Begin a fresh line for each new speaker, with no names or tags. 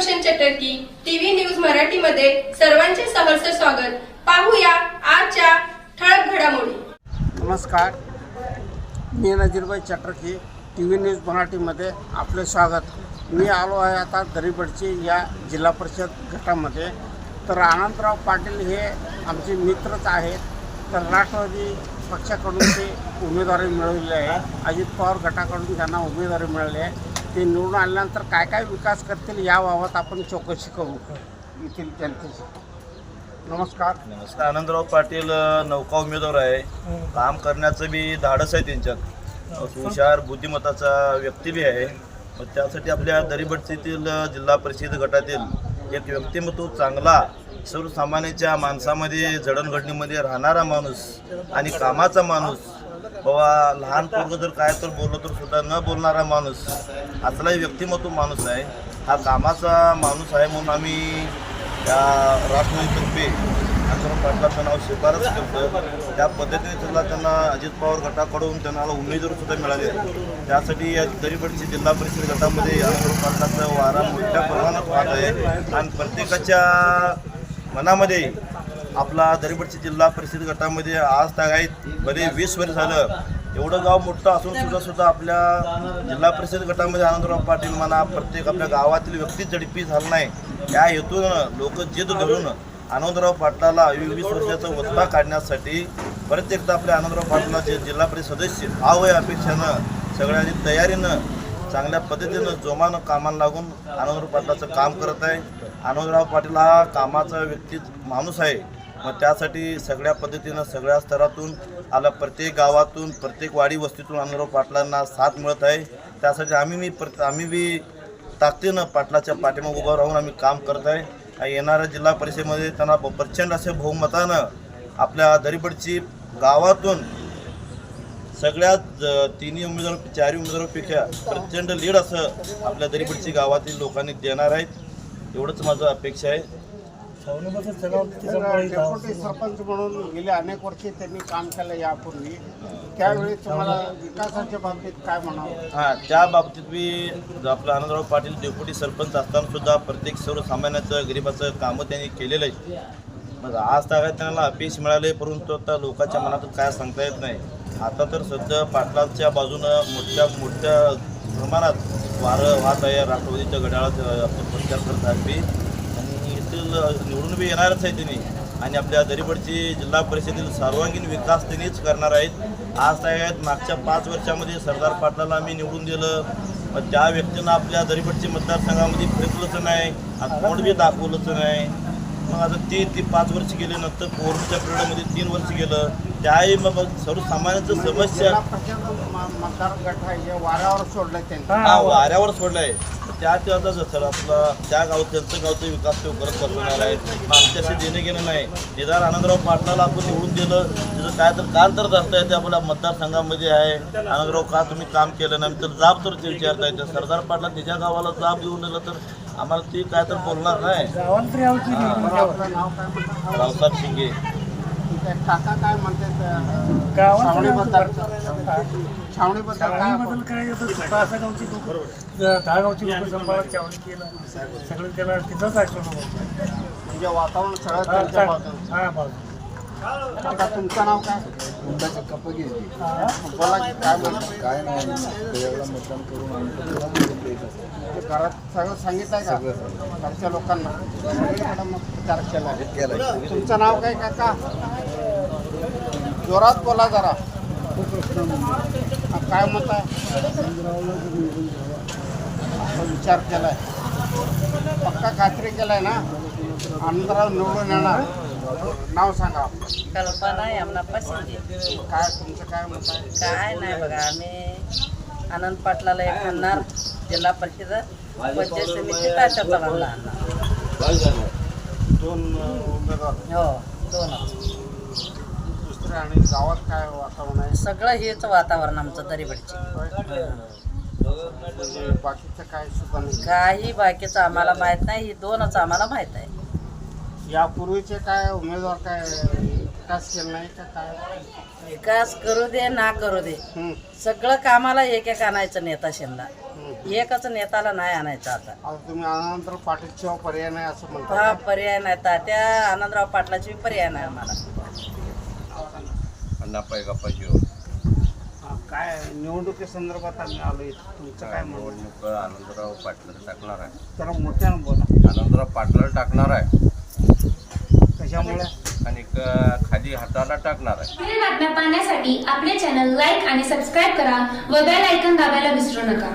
Sudarshan चटर्की TV news Marathi मध्ये सर्वांचे सहर्ष स्वागत। पाहूया आजच्या ठळक घडामोडी।
नमस्कार, मी नजीरभाई चटर्की टीव्ही न्यूज मराठीमध्ये आपले स्वागत। मी आलो आहे आता दरीबडची या जिल्हा परिषद गटामध्ये। तर आनंदराव पाटील हे आमचे मित्रच आहेत। तर राष्ट्रवादी पक्षाकडून ते उमेदवारी मिळवली आहे, अजित पवार गटाकडून त्यांना उमेदवारी मिळाली आहे। ते निवडून आल्यानंतर काय काय विकास करतील याबाबत आपण चौकशी करू येथील जनतेची। नमस्कार।
आनंदराव पाटील नौका उमेदवार आहे, काम करण्याचं बी धाडस आहे त्यांच्यात, हुशार बुद्धिमत्ताचा व्यक्ती बी आहे। मग त्यासाठी आपल्या दरीबडचीतील जिल्हा परिषद गटातील एक व्यक्तिमत्व चांगला, सर्वसामान्यांच्या माणसामध्ये जडणघडणीमध्ये राहणारा माणूस आणि कामाचा माणूस, बाबा लहान पोरग जर काय तर बोललो तर सुद्धा न बोलणारा माणूस, असलाही व्यक्तिमत्व माणूस आहे। हा कामाचा माणूस आहे म्हणून आम्ही त्या राष्ट्रवादीतर्फे आनंदराव पाटलाचं नाव शिफारस करतो। त्या पद्धतीने सुद्धा त्यांना अजित पवार गटाकडून त्यांना उमेदवारी सुद्धा मिळाली आहे। त्यासाठी या दरीबडची जिल्हा परिषद गटामध्ये आनंदराव पाटलाचा वारा मोठ्या प्रमाणात वाहत आहे आणि प्रत्येकाच्या मनामध्ये आपला दरीबडची जिल्हा परिषद गटामध्ये आज तागायत बरे 20 वर्ष झालं, एवढं गाव मोठं असून सुद्धा आपल्या जिल्हा परिषद गटामध्ये आनंदराव पाटील म्हणा प्रत्येक आपल्या गावातील व्यक्ती झडपी झाला नाही। त्या हेतून लोक जिद धरून आनंदराव पाटलाला 20 वर्षाचा वस्ता काढण्यासाठी परत एकदा आपल्या आनंदराव पाटलाचे जिल्हा परिषद सदस्य आवय अपेक्षानं सगळ्यांनी तयारीनं चांगल्या पद्धतीनं जोमानं कामाला लागून आनंदराव पाटलाचं काम करत आहे। आनंदराव पाटील हा कामाचा व्यक्ती माणूस आहे। मग त्यासाठी सगळ्या पद्धतीनं सगळ्या स्तरातून आला प्रत्येक गावातून प्रत्येक वाडी वस्तीतून आनंदराव पाटलांना साथ मिळत आहे। त्यासाठी आम्ही बी ताकदीनं पाटलाच्या पाठीमागे उभं राहून आम्ही काम करत आहे। येणाऱ्या जिल्हा परिषदेमध्ये त्यांना प्रचंड असे बहुमतानं आपल्या दरीबडची गावातून सगळ्यात तिन्ही उमेदवार 4 उमेदवारांपेक्षा प्रचंड लीड असं आपल्या दरीबडची गावातील लोकांनी देणार आहेत, एवढंच माझं अपेक्षा आहे।
डेप्युटी सरपंच म्हणून गेले अनेक वर्षे त्यांनी काम केलं यापूर्वी, त्यावेळी तुम्हाला विकासाच्या बाबतीत काय म्हणावं?
हां, त्या बाबतीत बी आपलं आनंदराव पाटील डेप्युटी सरपंच असताना सुद्धा प्रत्येक सर्वसामान्याचं गरिबाचं कामं त्यांनी केलेलं आहे। मग आज तागायत त्यांना अपयश मिळाले, परंतु आता लोकांच्या मनातून काय सांगता येत नाही। आता तर सध्या पाटलांच्या बाजूनं मोठ्या प्रमाणात वारं वाहत आहे। राष्ट्रवादीच्या घड्याळात आपण प्रचार करत आहे आणि येथील निवडून बी येणारच आहे त्यांनी आणि आपल्या दरीबडची जिल्हा परिषदेतील सर्वांगीण विकास त्यांनीच करणार आहेत। आज तागायत मागच्या 5 वर्षामध्ये सरदार पाटलाला आम्ही निवडून दिलं, मग त्या व्यक्तीनं आपल्या दरीबडची मतदारसंघामध्ये फिरकलंच नाही, तोंड बी दाखवलंच नाही। मग आता ती 5 वर्ष गेले, नंतर कोरोनाच्या पिरियडमध्ये 3 वर्ष गेलं, त्याही मग सर्वसामान्यांचं समस्या
मतदार गट आहे वाऱ्यावर सोडलं त्यांनी,
वाऱ्यावर सोडलं आहे। त्यात आता सर आपला त्या त्यांचं गावचा विकास तो करत बसवणार आहे। आमच्याशी देणं घेणं नाही। निदान आनंदराव पाटलाला आपण निवडून दिलं, तिथं काय तर काल तर धरता येते आपल्या मतदारसंघामध्ये आहे, आनंदराव का तुम्ही काम केलं नाही तर जाब तर विचारता येते। सरदार पाटला तिच्या गावाला जाब देऊन दिलं तर आम्हाला ती काय तर बोलणार नाही। रावसाहेब शिंगे
काका काय म्हणतात छावणीबद्दल
काय गावची लोक 10 गावची लोक सांभाळत छावणी केलं, सगळं त्याला तिथंच ऐकलं
म्हणजे वातावरण सगळं त्यांच्या बाजूनं।
हां बाजू
काका तुमचं नाव काय? बोला की काय म्हणतात?
काय नाही, मतदान करून
घरात सगळं सांगितलंय का घरच्या लोकांना? सगळीकडे मग प्रचार केला। तुमचं नाव काय काका? जोरात बोला जरा, काय म्हणताय? विचार केलाय, पक्का खात्री केलाय ना आनंदराव निवडून येणार? नाव सांगा।
कल्पना आहे आम्हाला पसंती।
काय तुमचं काय म्हणताय?
काय नाही बघा, आम्ही आनंद पाटलाला एक आणणार, जिल्हा परिषद पंचायत समिती तात्या चव्हाणला आणणार।
2 उमेदवार?
हो, 2च।
दुसरे आणि गावात काय वातावरण आहे?
सगळं हेच वातावरण आमचं दरीबडचे।
म्हणजे बाकीचं काय सुद्धा नाही?
काही बाकीचं आम्हाला माहीत नाही, ही 2च आम्हाला माहीत आहे।
यापूर्वीचे काय उमेदवार काय विकास केला नाही का काय?
विकास करू दे ना करू दे, सगळं कामाला एक आणायचं नेता शिंदा। एकच नेताला नाही आणायचं आता.
आता तुम्ही आनंदराव पाटील शिवाय पर्याय नाही असं
हा
म्हणता.
पर्याय नाही तात्या आनंदराव पाटलाची पर्याय नाही आम्हाला.
काय निवडणुकीसंदर्भात आम्ही आलो इथं. तुमचं काय म्हणणं?
निवडणूक आनंदराव पाटलाला टाकणार आहे.
जरा मोठ्यानं बोला.
आनंदराव पाटलाला टाकणार आहे
कशामुळे?
आणि खाली हाताला टाकणार आहे.
पुढील बातम्या पाहण्यासाठी आपले चॅनल लाईक आणि सबस्क्राईब करा व बेल आयकॉन दाबायला विसरू नका.